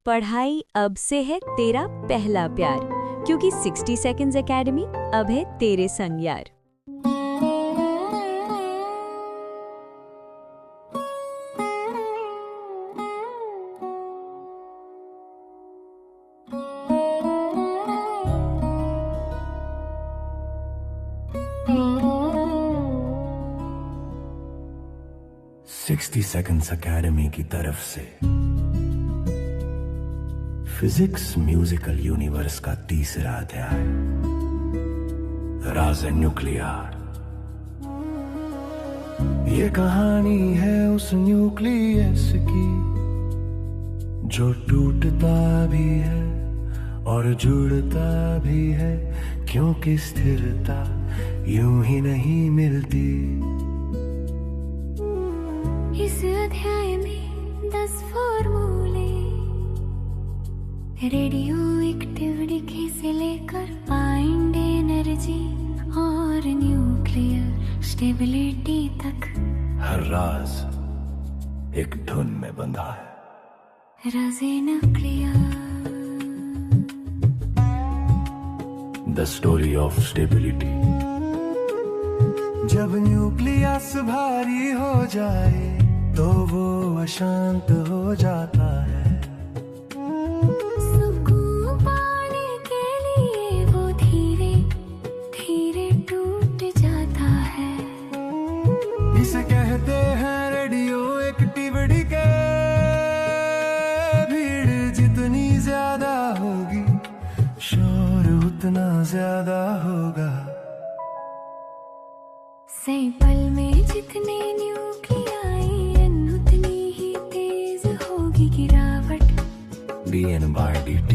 पढ़ाई अब से है तेरा पहला प्यार, क्योंकि 60 सेकंड्स एकेडमी अब है तेरे संग यार। सिक्सटी सेकंड्स एकेडमी की तरफ से फिजिक्स म्यूजिकल यूनिवर्स का तीसरा अध्याय, राज न्यूक्लियर। ये कहानी है उस न्यूक्लियस की जो टूटता भी है और जुड़ता भी है, क्योंकि स्थिरता यूं ही नहीं मिलती। इस अध्याय में 10 फॉर्मूले रेडियो एक्टिविटी से लेकर बाइंड एनर्जी और न्यूक्लियर स्टेबिलिटी तक, हर राज एक धुन में बंधा है। राज nuclear, the story of stability. जब न्यूक्लियस भारी हो जाए तो वो अशांत हो जाता है। सुकून पाने के लिए वो धीरे धीरे टूट जाता है। इसे कहते हैं रेडियो एक्टिविटी के। भीड़ जितनी ज्यादा होगी शोर उतना ज्यादा होगा। सही पल में जितने न्यूक्लियाई उतनी ही तेज होगी गिरावट। dN/dt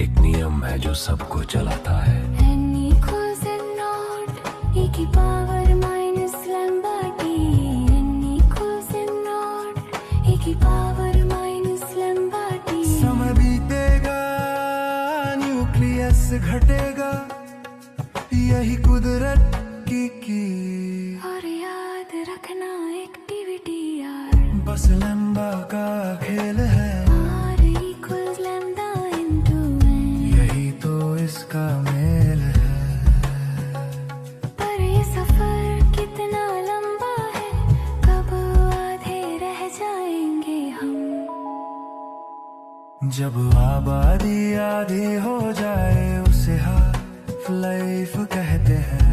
एक नियम है जो सबको चलाता है। n equals n0 e की power minus लैम्बा t। n equals n0 e की पावर माइनस लैम्बा t। समय बीतेगा न्यूक्लियस घटेगा, यही कुदरत की। और याद रखना एक्टिविटी यार बस लंबा का खेल है। r equals lambda into n। यही तो इसका मेल है। पर ये सफर कितना लंबा है, कब आधे रह जाएंगे हम। जब आबादी आधी हो जाए उसे हाफ लाइफ कहते हैं।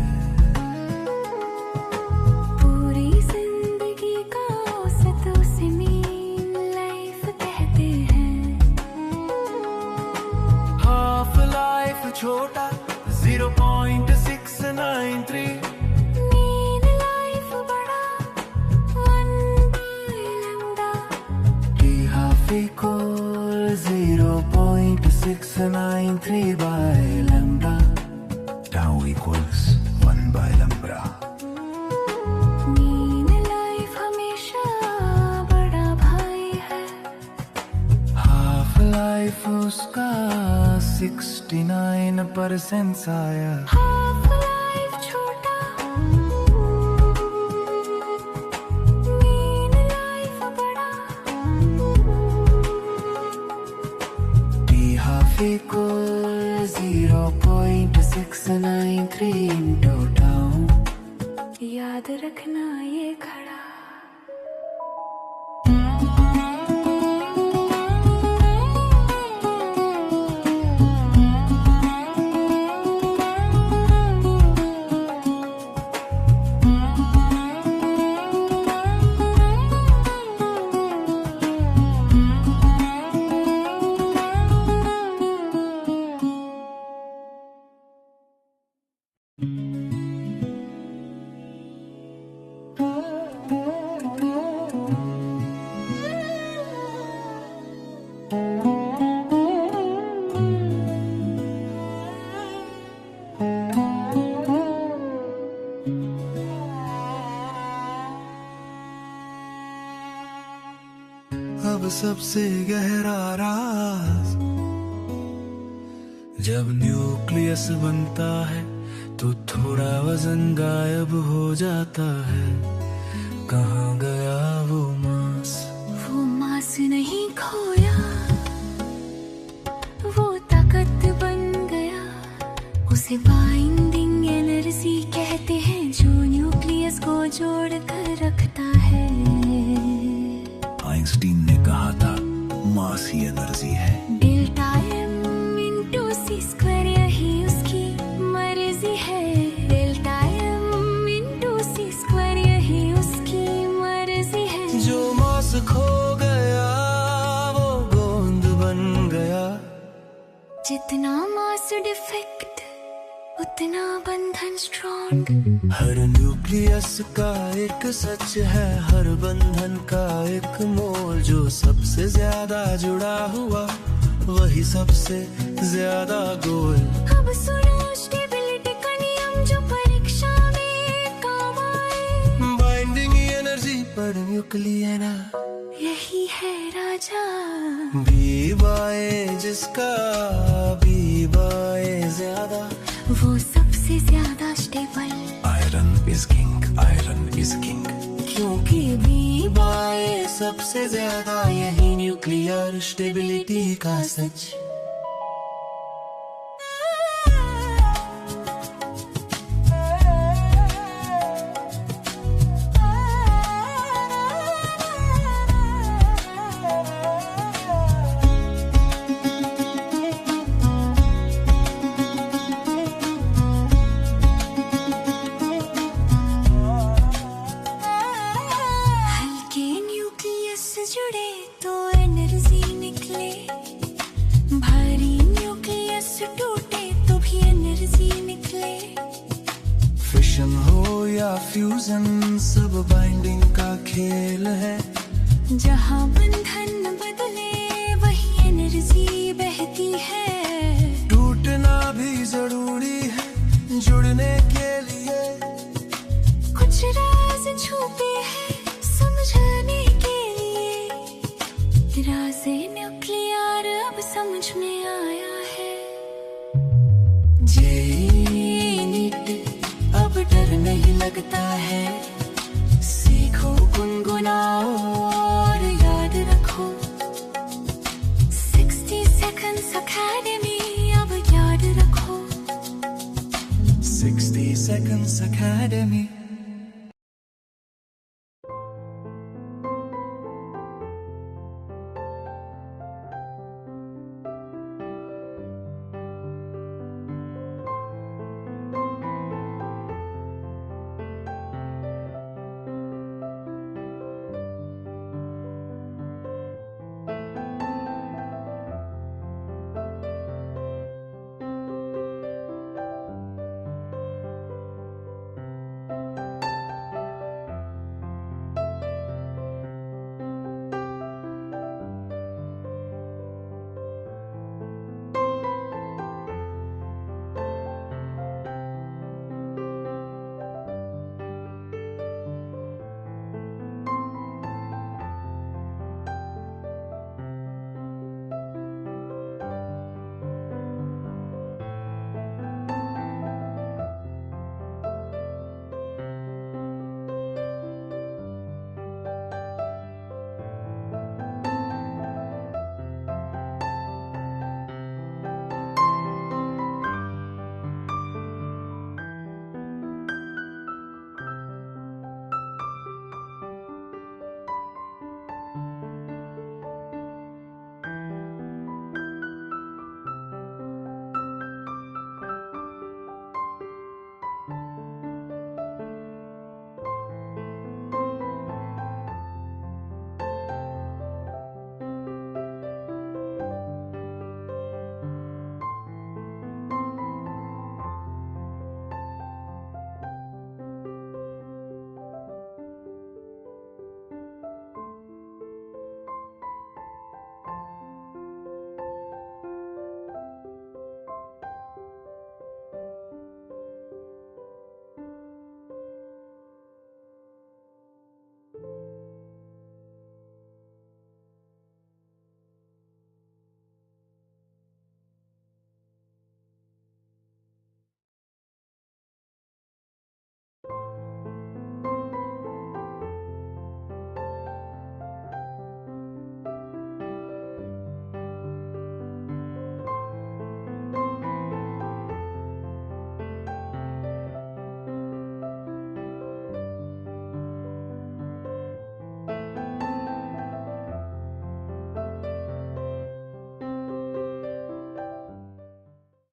पूरी जिंदगी का औसत उसे मीन लाइफ कहते हैं। हाफ लाइफ छोटा 0.693, मीन लाइफ बड़ा 1/λ। t half equals 0.693 by lambda, tau equals 1 by lambda। Mean life हमेशा बड़ा भाई है। हाफ लाइफ उसका 69% आया। हाफ लाइफ छोटा, मीन लाइफ बड़ा। t half equals 0.693 into tau। याद रखना ये खड़ा। अब सबसे गहरा राज, जब न्यूक्लियस बनता है तो थोड़ा वजन गायब हो जाता है। कहाँ गया वो मांस? वो मांस नहीं खोया, उसे बाइंडिंग एनर्जी कहते हैं, जो न्यूक्लियस को जोड़ कर रखता है। आइंस्टीन ने कहा था मास ही एनर्जी है। डेल्टा एम इंटू सी स्क्वायर यही उसकी मर्जी है। डेल्टा एम इंटू सी स्क्वायर यही उसकी मर्जी है। जो मास खो गया वो गोंद बन गया। जितना मास डिफेक्ट उतना बंधन स्ट्रॉन्ग। हर न्यूक्लियस का एक सच है, हर बंधन का एक मोल। जो सबसे ज्यादा जुड़ा हुआ वही सबसे ज्यादा गोल। अब सुनो स्टेबिलिटी का नियम जो परीक्षा में काम आए। बाइंडिंग एनर्जी पर न्यूक्लियर यही है राजा। बी बाय जिसका बी बाय ज्यादा, वो सबसे ज्यादा stable. Iron is king, iron is king. क्योंकि बी बाय सबसे ज्यादा, यही न्यूक्लियर स्टेबिलिटी का सच। जुड़े तो एनर्जी निकले, भारी न्यूक्लियस टूटे तो भी एनर्जी निकले। फिशन हो या फ्यूजन सब बाइंडिंग का खेल है। जहाँ बंधन बदले वही एनर्जी बहती है। टूटना भी जरूरी है जुड़ने के लिए। कुछ राज छुपे हैं समझाने के लिए। राज़े न्यूक्लियर अब समझ में आया है। नीट अब डर नहीं लगता है। सीखो गुनगुनाओ और याद रखो। 60 सेकंड्स अकेडमी अब याद रखो। 60 Seconds Academy।